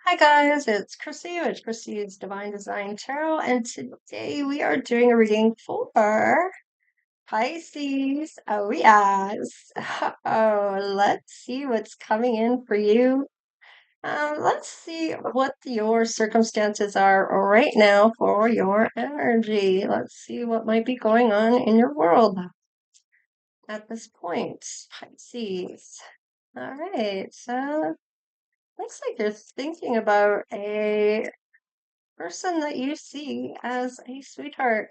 Hi guys, it's Chrissy with Chrissy's Divine Design Tarot, and today we are doing a reading for Pisces. Oh yes. Oh, let's see what's coming in for you. Let's see what your circumstances are right now for your energy. Let's see what might be going on in your world at this point, Pisces. All right, so looks like you're thinking about a person that you see as a sweetheart.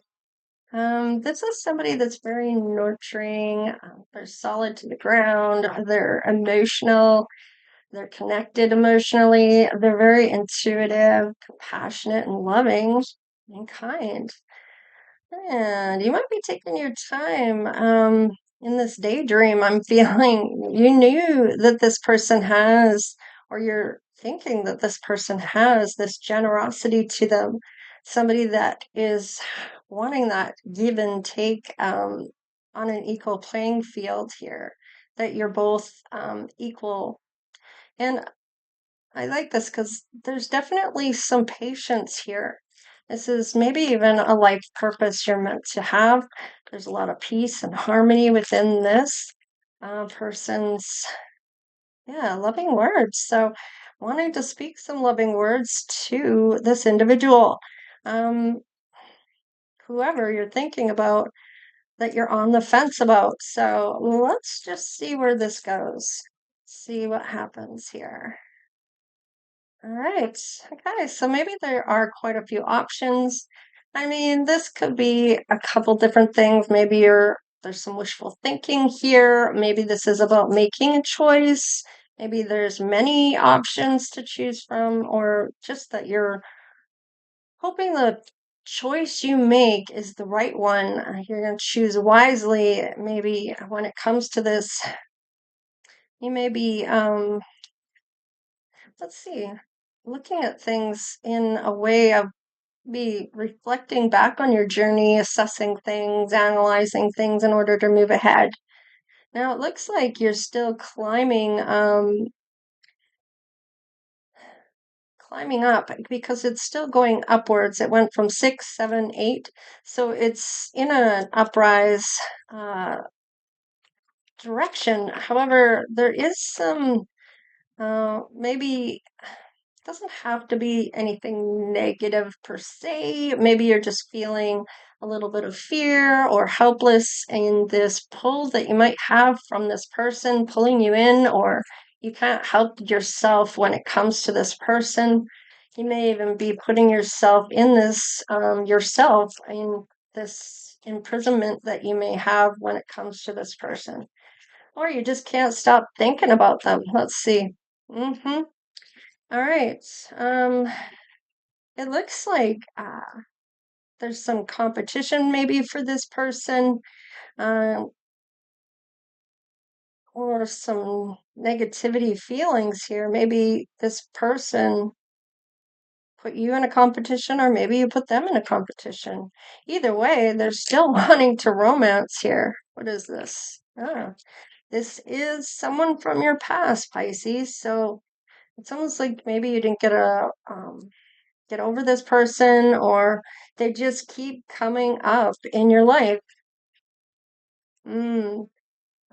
This is somebody that's very nurturing. They're solid to the ground. They're emotional. They're connected emotionally. They're very intuitive, compassionate, and loving and kind. And you might be taking your time in this daydream. I'm feeling you knew that this person has, or you're thinking that this person has this generosity to them, somebody that is wanting that give and take on an equal playing field here, that you're both equal. And I like this because there's definitely some patience here. This is maybe even a life purpose you're meant to have. There's a lot of peace and harmony within this person's, yeah, loving words. So, wanting to speak some loving words to this individual, um, whoever you're thinking about, that you're on the fence about. So, let's just see where this goes. See what happens here. All right. Okay. So maybe there are quite a few options. I mean, this could be a couple different things. Maybe there's some wishful thinking here. Maybe this is about making a choice. Maybe there's many options to choose from, or just that you're hoping the choice you make is the right one. You're going to choose wisely. Maybe when it comes to this, you may be let's see, looking at things in a way of be reflecting back on your journey, assessing things, analyzing things in order to move ahead. Now it looks like you're still climbing up because it's still going upwards. It went from 6, 7, 8, so it's in an uprise uh, direction. However, there is some maybe doesn't have to be anything negative per se. Maybe you're just feeling a little bit of fear or helpless in this pull that you might have from this person pulling you in, or you can't help yourself when it comes to this person. You may even be putting yourself in this, yourself in this imprisonment that you may have when it comes to this person. Or you just can't stop thinking about them. Let's see. Mm-hmm. All right. It looks like there's some competition maybe for this person, um, or some negativity feelings here. Maybe this person put you in a competition, or maybe you put them in a competition. Either way, they're still wanting to romance here. What is this? Ah, this is someone from your past, Pisces. So it's almost like maybe you didn't get over this person, or they just keep coming up in your life. Mm.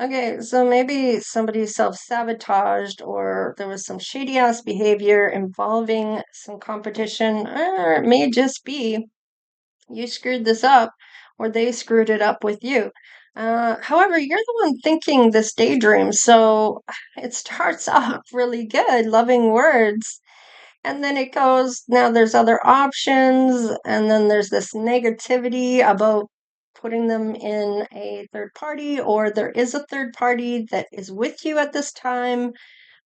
Okay, so maybe somebody self-sabotaged, or there was some shady ass behavior involving some competition, or it may just be you screwed this up, or they screwed it up with you. However, you're the one thinking this daydream, so it starts off really good, loving words. And then it goes, now there's other options, and then there's this negativity about putting them in a third party, or there is a third party that is with you at this time,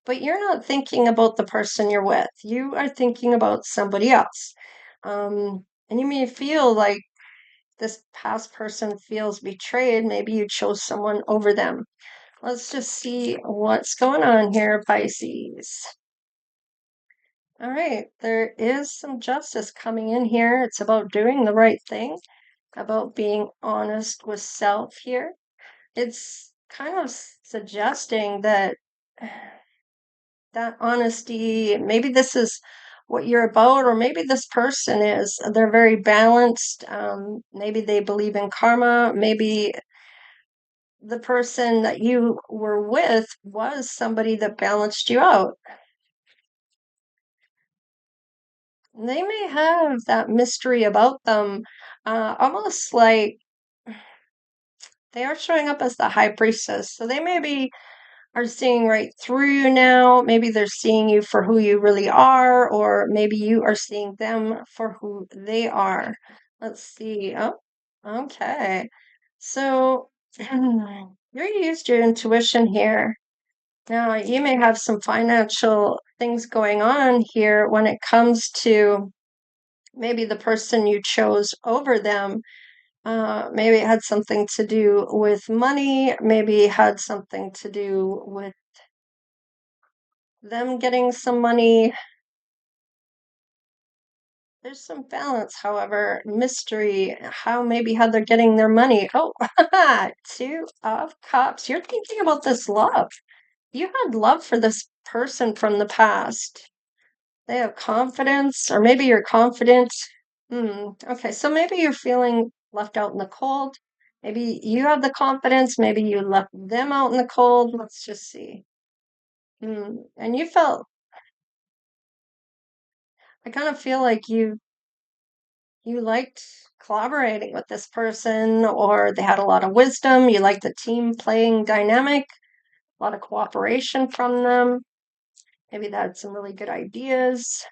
but you're not thinking about the person you're with. You are thinking about somebody else. And you may feel like this past person feels betrayed. Maybe you chose someone over them. Let's just see what's going on here, Pisces. All right, there is some justice coming in here. It's about doing the right thing, about being honest with self here. It's kind of suggesting that that honesty, maybe this is what you're about, or maybe this person is. They're very balanced. Maybe they believe in karma. Maybe the person that you were with was somebody that balanced you out. They may have that mystery about them, almost like they are showing up as the high priestess. So they maybe are seeing right through you now. Maybe they're seeing you for who you really are, or maybe you are seeing them for who they are. Let's see. Oh, okay. So you used your intuition here. Now, you may have some financial things going on here when it comes to maybe the person you chose over them. Maybe it had something to do with money, maybe it had something to do with them getting some money. There's some balance, however, mystery, how they're getting their money. Oh, Two of Cups. You're thinking about this love. You had love for this person from the past. They have confidence, or maybe you're confident. Okay, so maybe you're feeling left out in the cold. Maybe you have the confidence, maybe you left them out in the cold. Let's just see. And you felt, I kind of feel like you liked collaborating with this person, or they had a lot of wisdom. You liked the team playing dynamic, a lot of cooperation from them. Maybe they had some really good ideas.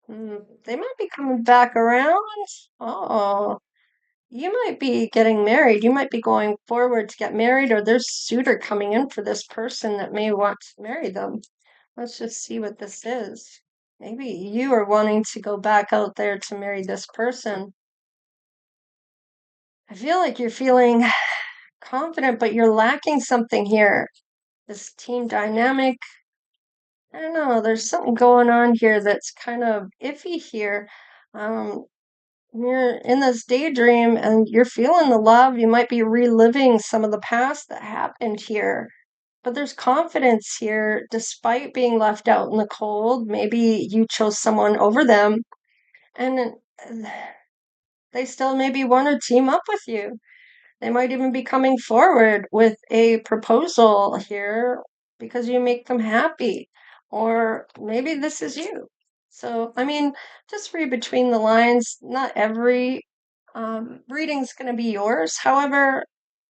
They might be coming back around. Oh, you might be getting married. You might be going forward to get married, or there's suitor coming in for this person that may want to marry them. Let's just see what this is. Maybe you are wanting to go back out there to marry this person. I feel like you're feeling confident, but you're lacking something here. This team dynamic. I don't know. There's something going on here that's kind of iffy here. Um, you're in this daydream and you're feeling the love. You might be reliving some of the past that happened here. But there's confidence here despite being left out in the cold. Maybe you chose someone over them and they still maybe want to team up with you. They might even be coming forward with a proposal here because you make them happy. Or maybe this is you. So, I mean, just read between the lines. Not every reading's going to be yours. However,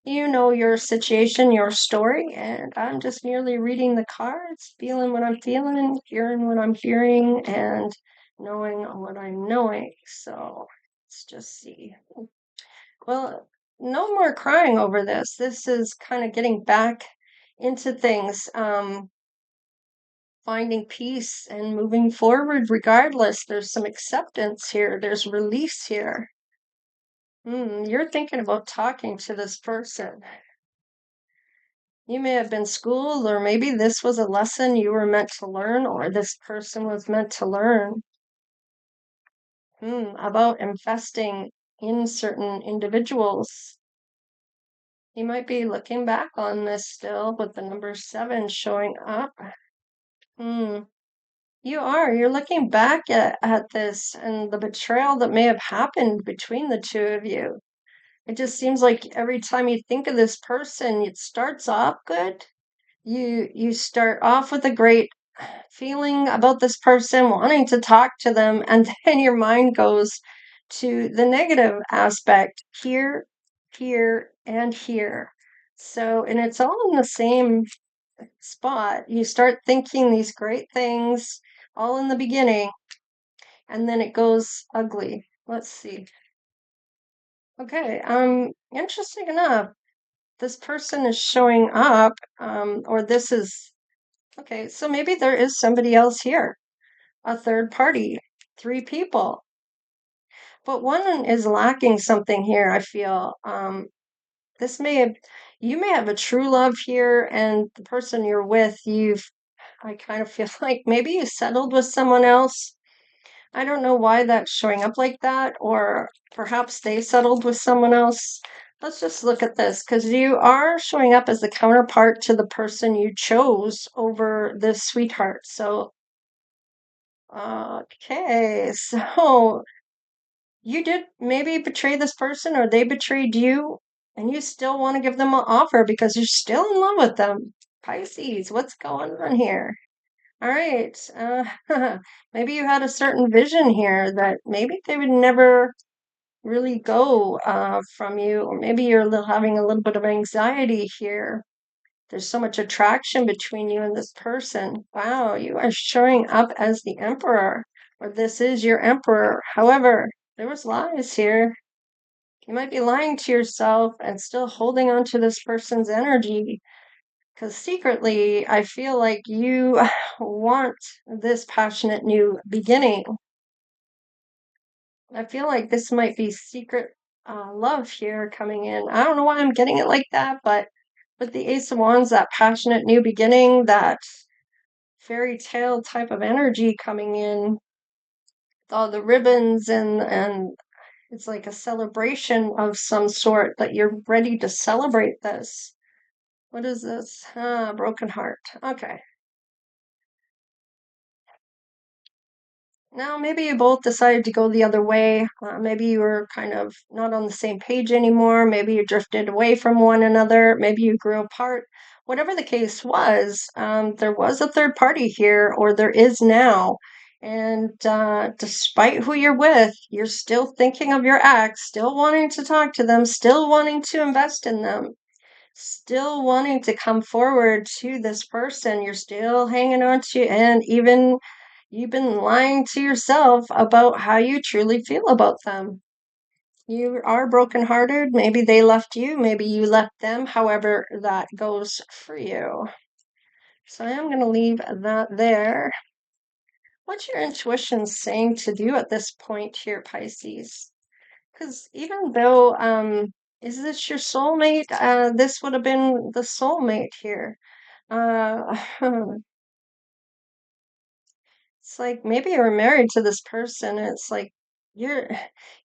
you know your situation, your story, and I'm just merely reading the cards, feeling what I'm feeling, hearing what I'm hearing, and knowing what I'm knowing. So, let's just see. Well, no more crying over this. This is kind of getting back into things, finding peace and moving forward regardless. There's some acceptance here, there's release here. You're thinking about talking to this person. You may have been schooled, or maybe this was a lesson you were meant to learn, or this person was meant to learn. About investing in certain individuals. You might be looking back on this still with the number 7 showing up. Hmm. You are. You're looking back at this and the betrayal that may have happened between the two of you. It just seems like every time you think of this person, it starts off good. You start off with a great feeling about this person, wanting to talk to them, and then your mind goes to the negative aspect here, here, and here. So, and it's all in the same spot. You start thinking these great things all in the beginning, and then it goes ugly. Let's see. Okay, interesting enough, this person is showing up, or this is okay, so maybe there is somebody else here, a third party, 3 people. But one is lacking something here, I feel. This may have, you may have a true love here, and the person you're with, I kind of feel like maybe you settled with someone else. I don't know why that's showing up like that, or perhaps they settled with someone else. Let's just look at this because you are showing up as the counterpart to the person you chose over this sweetheart. So Okay, so you did maybe betray this person or they betrayed you, and you still want to give them an offer because you're still in love with them. Pisces, what's going on here? All right. Maybe you had a certain vision here that maybe they would never really go from you, or maybe you're having a little bit of anxiety here. There's so much attraction between you and this person. Wow, you are showing up as the emperor, or this is your emperor. However, there was lies here. You might be lying to yourself and still holding on to this person's energy because secretly, I feel like you want this passionate new beginning. I feel like this might be secret love here coming in. I don't know why I'm getting it like that, but with the Ace of Wands, that passionate new beginning, that fairy tale type of energy coming in, with all the ribbons and it's like a celebration of some sort that you're ready to celebrate this. What is this? Ah, broken heart. Okay. Now, maybe you both decided to go the other way. Maybe you were kind of not on the same page anymore. Maybe you drifted away from one another. Maybe you grew apart. Whatever the case was, there was a third party here, or there is now. And despite who you're with, you're still thinking of your ex, still wanting to talk to them, still wanting to invest in them, still wanting to come forward to this person. You're still hanging on to, and even you've been lying to yourself about how you truly feel about them. You are brokenhearted. Maybe they left you, maybe you left them, however that goes for you. So I am going to leave that there. What's your intuition saying to do at this point here, Pisces? Because even though, is this your soulmate? This would have been the soulmate here. Uh, It's like maybe you're married to this person, and it's like you're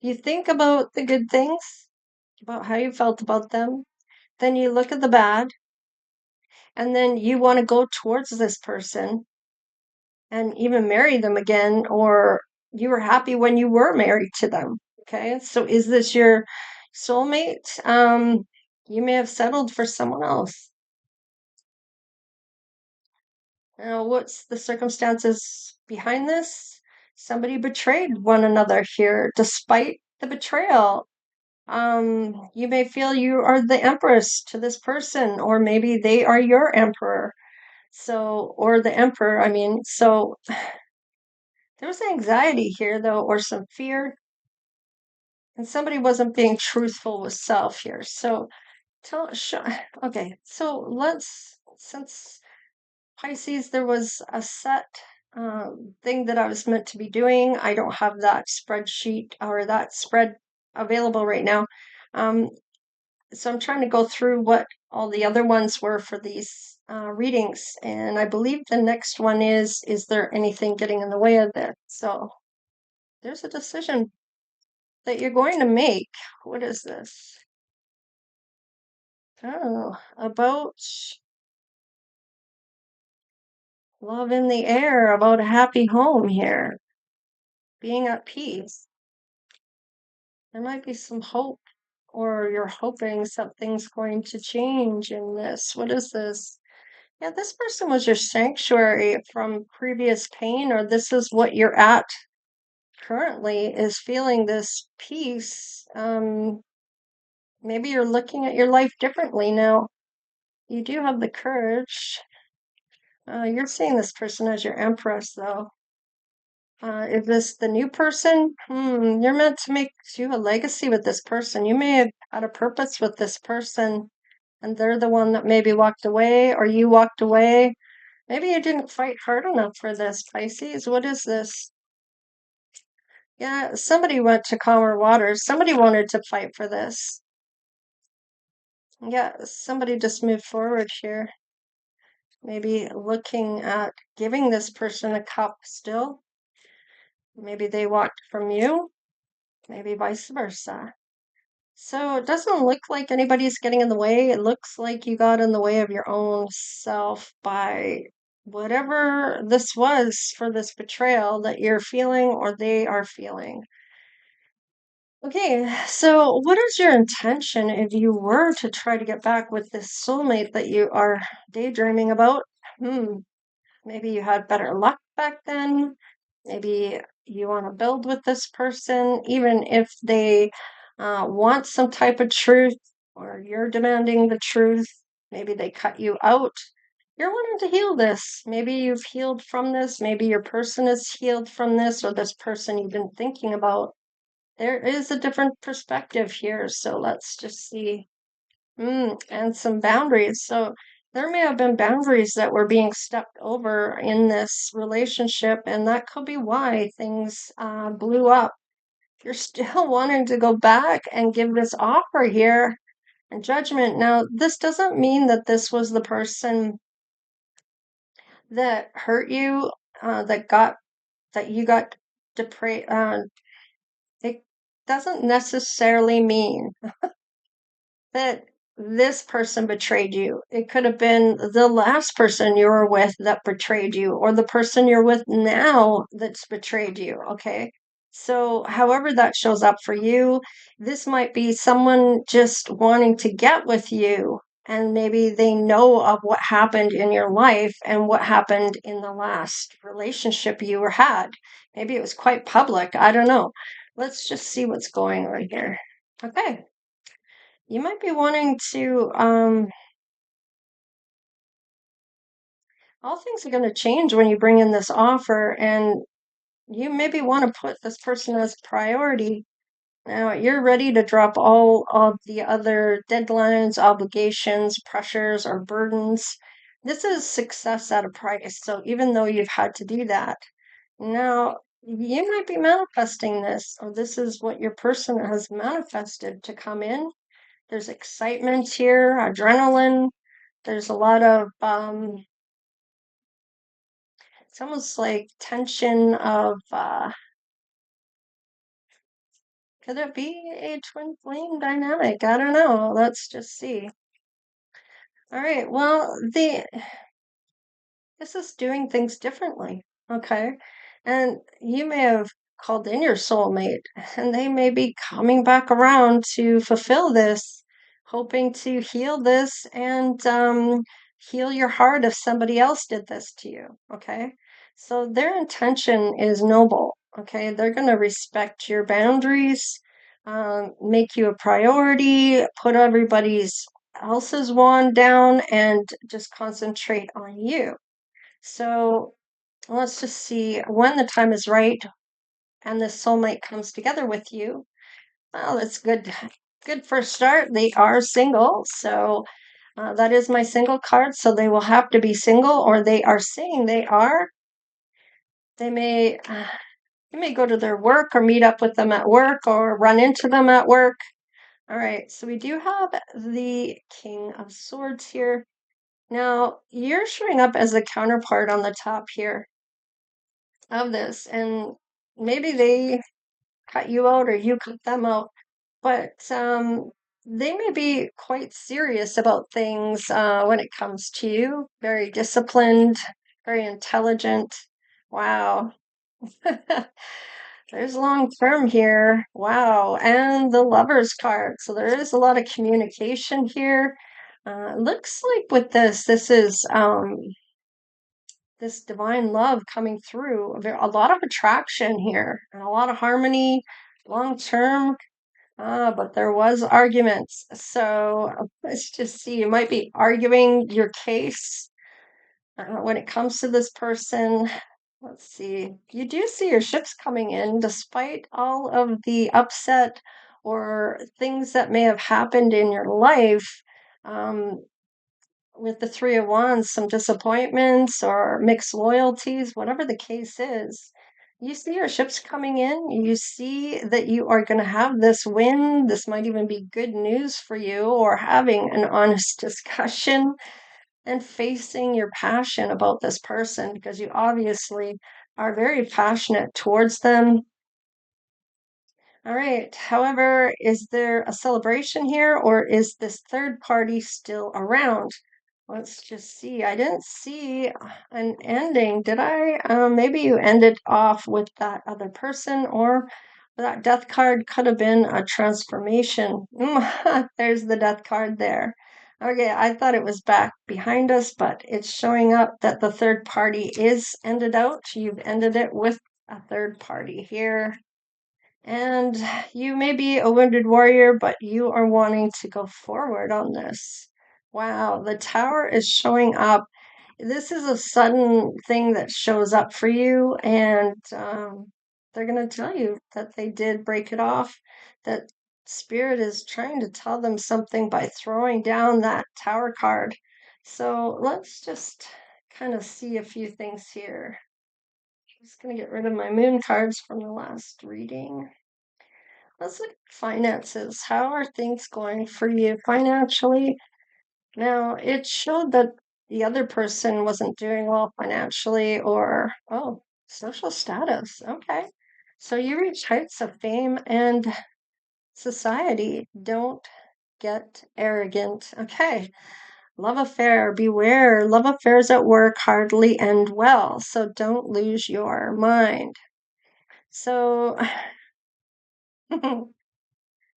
you think about the good things, about how you felt about them, then you look at the bad, and then you want to go towards this person and even marry them again, or you were happy when you were married to them. Okay, so is this your soulmate? You may have settled for someone else. Now, what's the circumstances behind this? Somebody betrayed one another here. Despite the betrayal, you may feel you are the empress to this person, or maybe they are your emperor. So, or the emperor, I mean, so there was anxiety here, though, or some fear, and somebody wasn't being truthful with self here. So, okay, so since Pisces, there was a set thing that I was meant to be doing. I don't have that spreadsheet or that spread available right now. Um, so I'm trying to go through what all the other ones were for these readings. And I believe the next one is there anything getting in the way of this? So there's a decision that you're going to make. What is this? Oh, about love in the air, about a happy home here, being at peace. There might be some hope, or you're hoping something's going to change in this. What is this? Yeah, this person was your sanctuary from previous pain, or this is what you're at currently, is feeling this peace. Maybe you're looking at your life differently now. You do have the courage. You're seeing this person as your empress, though. Is this the new person? You're meant to make you a legacy with this person. You may have had a purpose with this person, and they're the one that maybe walked away, or you walked away. Maybe you didn't fight hard enough for this, Pisces. What is this? Yeah, somebody went to calmer waters. Somebody wanted to fight for this. Yeah, somebody just moved forward here. Maybe looking at giving this person a cup still. Maybe they walked from you. Maybe vice versa. So it doesn't look like anybody's getting in the way. It looks like you got in the way of your own self by whatever this was for this betrayal that you're feeling or they are feeling. Okay, so what is your intention if you were to try to get back with this soulmate that you are daydreaming about? Hmm, maybe you had better luck back then. Maybe you want to build with this person, even if they want some type of truth or you're demanding the truth. Maybe they cut you out. You're wanting to heal this. Maybe you've healed from this. Maybe your person is healed from this, or this person you've been thinking about. There is a different perspective here. So let's just see. And some boundaries. So there may have been boundaries that were being stepped over in this relationship, and that could be why things blew up. You're still wanting to go back and give this offer here and judgment. Now, this doesn't mean that this was the person that hurt you, that you got depraved. It doesn't necessarily mean that this person betrayed you. It could have been the last person you were with that betrayed you, or the person you're with now that's betrayed you. Okay. So, however that shows up for you, this might be someone just wanting to get with you, and maybe they know of what happened in your life and what happened in the last relationship you were had. Maybe it was quite public. I don't know. Let's just see what's going on here. Okay. You might be wanting to, all things are going to change when you bring in this offer, and you maybe want to put this person as a priority. Now, you're ready to drop all of the other deadlines, obligations, pressures, or burdens. This is success at a price. So, even though you've had to do that, now you might be manifesting this, or this is what your person has manifested to come in. There's excitement here, adrenaline. There's a lot of it's almost like tension of could it be a twin flame dynamic? I don't know. Let's just see. All right. Well, the this is doing things differently. Okay. And you may have called in your soulmate, and they may be coming back around to fulfill this, hoping to heal this and heal your heart if somebody else did this to you. Okay. So their intention is noble. Okay. They're going to respect your boundaries, make you a priority, put everybody's else's wand down, and just concentrate on you. So let's just see when the time is right and this soulmate comes together with you. Well, that's good. Good first start. They are single, so that is my single card. So they will have to be single, or they are saying they are. They may, you may go to their work or meet up with them at work or run into them at work. All right. So we do have the King of Swords here. Now you're showing up as a counterpart on the top here of this, and maybe they cut you out or you cut them out, but they may be quite serious about things when it comes to you. Very disciplined, very intelligent. Wow. There's long term here. Wow. And the Lover's card. So there is a lot of communication here. Looks like with this is this divine love coming through. A lot of attraction here and a lot of harmony, long term. But there was arguments. So let's just see. You might be arguing your case when it comes to this person. Let's see. You do see your ships coming in despite all of the upset or things that may have happened in your life. Um, with the Three of Wands, some disappointments or mixed loyalties, whatever the case is. You see your ships coming in. You see that you are going to have this win. This might even be good news for you, or having an honest discussion and facing your passion about this person, because you obviously are very passionate towards them. All right. However, is there a celebration here, or is this third party still around? Let's just see. I didn't see an ending, did I? Maybe you ended off with that other person, or that death card could have been a transformation. There's the death card there. Okay, I thought it was back behind us, but it's showing up that the third party is ended out. You've ended it with a third party here. And you may be a wounded warrior, but you are wanting to go forward on this. Wow, the tower is showing up. This is a sudden thing that shows up for you, and they're going to tell you that they did break it off, that Spirit is trying to tell them something by throwing down that tower card. So let's just kind of see a few things here. I'm just going to get rid of my moon cards from the last reading. Let's look at finances. How are things going for you financially? Now, it showed that the other person wasn't doing well financially or, oh, social status. Okay. So you reach heights of fame and society. Don't get arrogant. Okay. Love affair, beware. Love affairs at work hardly end well. So don't lose your mind. So,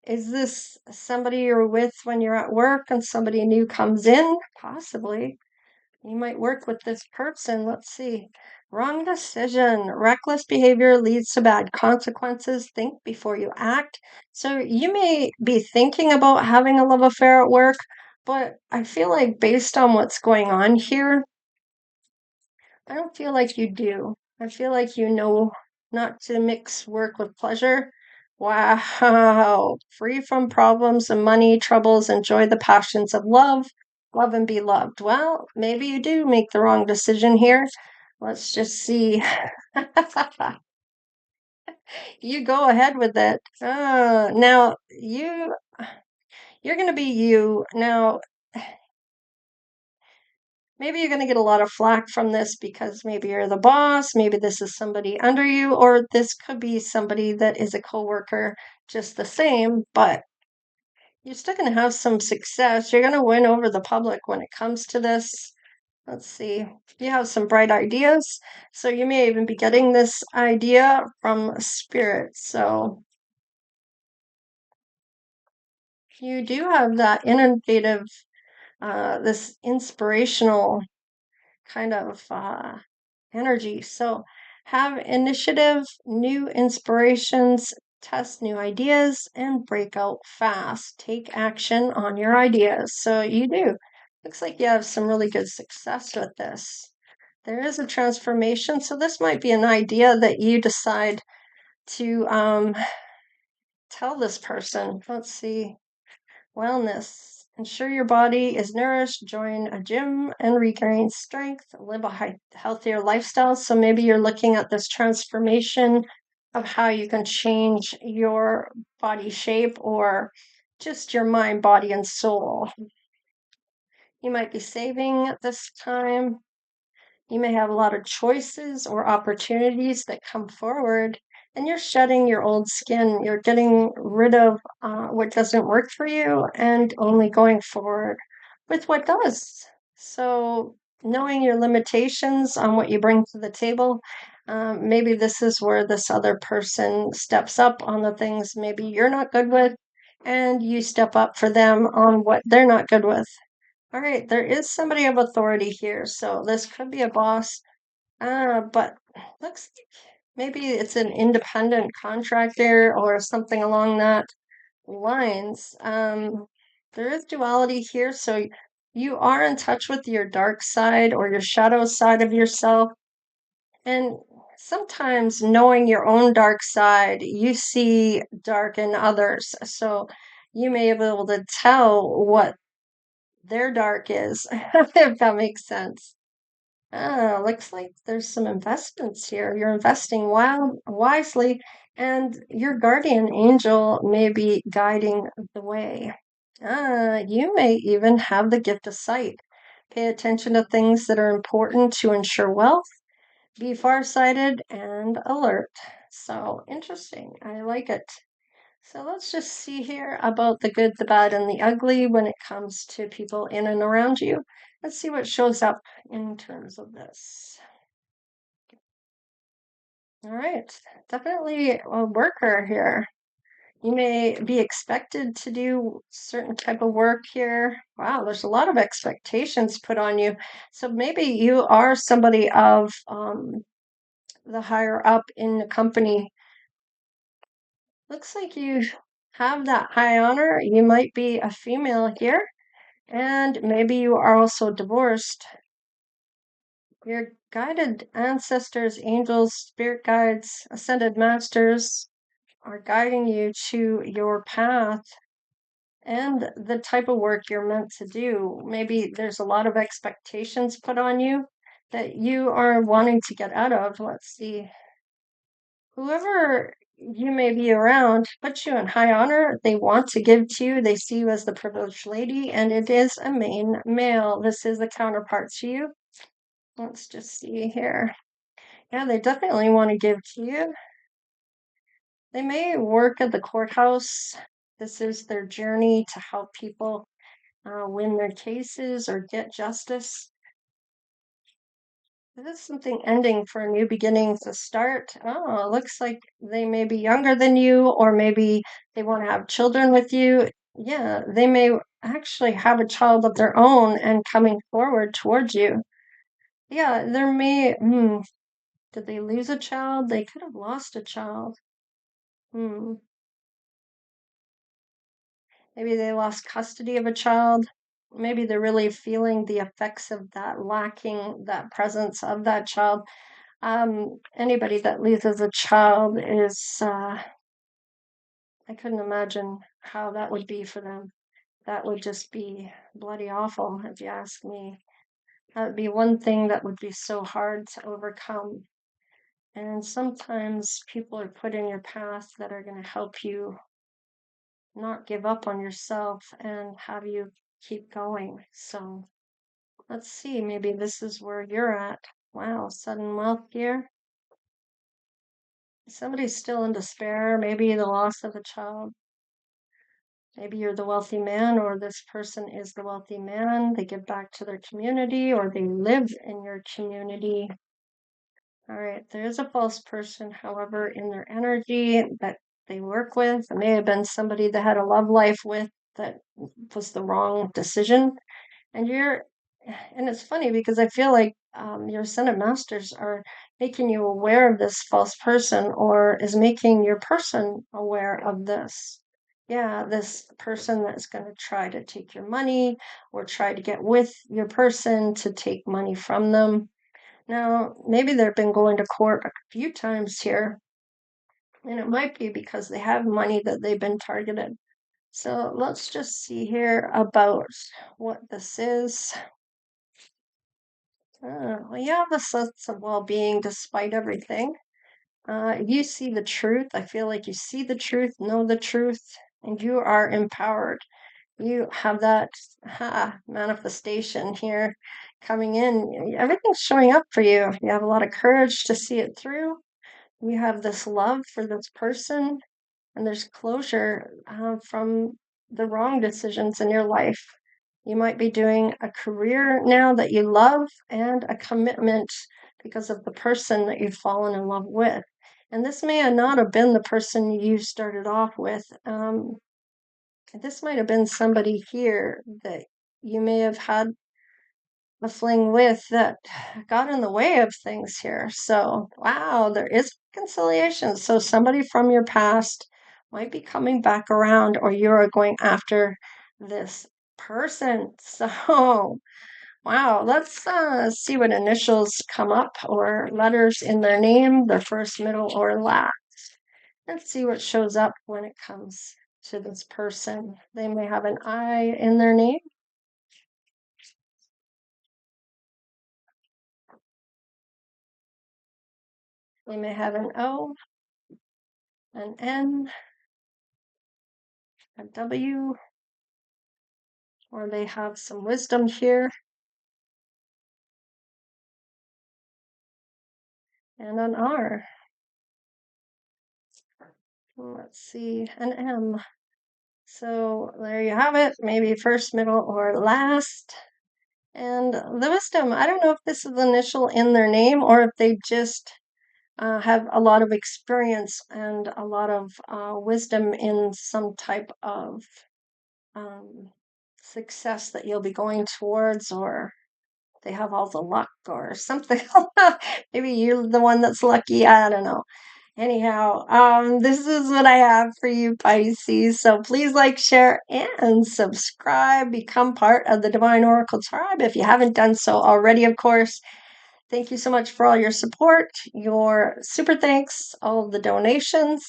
is this somebody you're with when you're at work and somebody new comes in? Possibly. You might work with this person. Let's see. Wrong decision. Reckless behavior leads to bad consequences. Think before you act. So you may be thinking about having a love affair at work, but I feel like based on what's going on here, I don't feel like you do. I feel like you know not to mix work with pleasure. Wow. Free from problems and money troubles, enjoy the passions of love, love and be loved. Well, maybe you do make the wrong decision here. Let's just see. You go ahead with it. Now you're going to be you. Now, maybe you're going to get a lot of flack from this because maybe you're the boss, maybe this is somebody under you, or this could be somebody that is a coworker just the same, but you're still going to have some success. You're going to win over the public when it comes to this. Let's see. You have some bright ideas, so you may even be getting this idea from spirit. So you do have that innovative, this inspirational kind of energy. So have initiative, new inspirations, test new ideas, and break out fast. Take action on your ideas. So you do. Looks like you have some really good success with this. There is a transformation. So this might be an idea that you decide to tell this person. Let's see. Wellness. Ensure your body is nourished. Join a gym and regain strength. Live a healthier lifestyle. So maybe you're looking at this transformation of how you can change your body shape or just your mind, body, and soul. You might be saving at this time. You may have a lot of choices or opportunities that come forward, and you're shedding your old skin. You're getting rid of what doesn't work for you and only going forward with what does. So, knowing your limitations on what you bring to the table, maybe this is where this other person steps up on the things maybe you're not good with, and you step up for them on what they're not good with. All right, there is somebody of authority here, so this could be a boss, but looks like maybe it's an independent contractor or something along that lines. There is duality here, so you are in touch with your dark side or your shadow side of yourself, and sometimes knowing your own dark side, you see dark in others, so you may be able to tell what their dark is, if that makes sense. Ah, looks like there's some investments here. You're investing wisely, and your guardian angel may be guiding the way. You may even have the gift of sight. Pay attention to things that are important to ensure wealth. Be farsighted and alert. So interesting. I like it. So let's just see here about the good, the bad, and the ugly when it comes to people in and around you. Let's see what shows up in terms of this. All right, definitely a worker here. You may be expected to do certain type of work here. Wow, there's a lot of expectations put on you. So maybe you are somebody of the higher up in the company. Looks like you have that high honor. You might be a female here, and maybe you are also divorced. Your guided ancestors, angels, spirit guides, ascended masters are guiding you to your path and the type of work you're meant to do. Maybe there's a lot of expectations put on you that you are wanting to get out of. Let's see. Whoever you may be around puts you in high honor. They want to give to you. They see you as the privileged lady, and it is a main male. This is the counterpart to you. Let's just see here. Yeah, they definitely want to give to you. They may work at the courthouse. This is their journey to help people win their cases or get justice. This is something ending for a new beginning to start. Oh, it looks like they may be younger than you, or maybe they want to have children with you. Yeah, they may actually have a child of their own and coming forward towards you. Yeah, there may, did they lose a child? They could have lost a child. Hmm. Maybe they lost custody of a child. Maybe they're really feeling the effects of that lacking that presence of that child. Anybody that loses a child is, I couldn't imagine how that would be for them. That would just be bloody awful, if you ask me. That would be one thing that would be so hard to overcome. And sometimes people are put in your path that are going to help you not give up on yourself and have you keep going. So let's see, maybe this is where you're at. Wow, sudden wealth here. Somebody's still in despair, maybe the loss of a child. Maybe you're the wealthy man, or this person is the wealthy man. They give back to their community, or they live in your community. All right, there is a false person, however, in their energy that they work with. It may have been somebody that had a love life with that was the wrong decision. And it's funny because I feel like your ascended masters are making you aware of this false person, or is making your person aware of this. Yeah, this person that's going to try to take your money or try to get with your person to take money from them. Now, maybe they've been going to court a few times here, and it might be because they have money that they've been targeted. So let's just see here about what this is. Well, you have a sense of well-being despite everything. You see the truth. I feel like you see the truth, know the truth, and you are empowered. You have that manifestation here coming in. Everything's showing up for you. You have a lot of courage to see it through. You have this love for this person, and there's closure from the wrong decisions in your life. You might be doing a career now that you love and a commitment because of the person that you've fallen in love with. And this may not have been the person you started off with. This might have been somebody here that you may have had a fling with that got in the way of things here. So, wow, there is reconciliation. So, somebody from your past might be coming back around, or you're going after this person. So, wow, let's see what initials come up or letters in their name, their first, middle, or last. Let's see what shows up when it comes to this person. They may have an I in their name. They may have an O, an N, a W, or they have some wisdom here, and an R. Let's see, an M. So there you have it, maybe first, middle, or last. And the wisdom, I don't know if this is initial in their name or if they just have a lot of experience and a lot of wisdom in some type of um, success that you'll be going towards, or they have all the luck or something. Maybe you're the one that's lucky. I don't know. Anyhow, this is what I have for you, Pisces. So please like, share, and subscribe. Become part of the Divine Oracle tribe if you haven't done so already, of course. Thank you so much for all your support, your super thanks, all of the donations,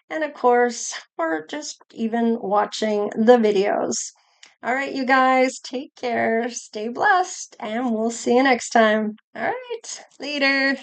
and of course, for just even watching the videos. All right, you guys, take care, stay blessed, and we'll see you next time. All right, later.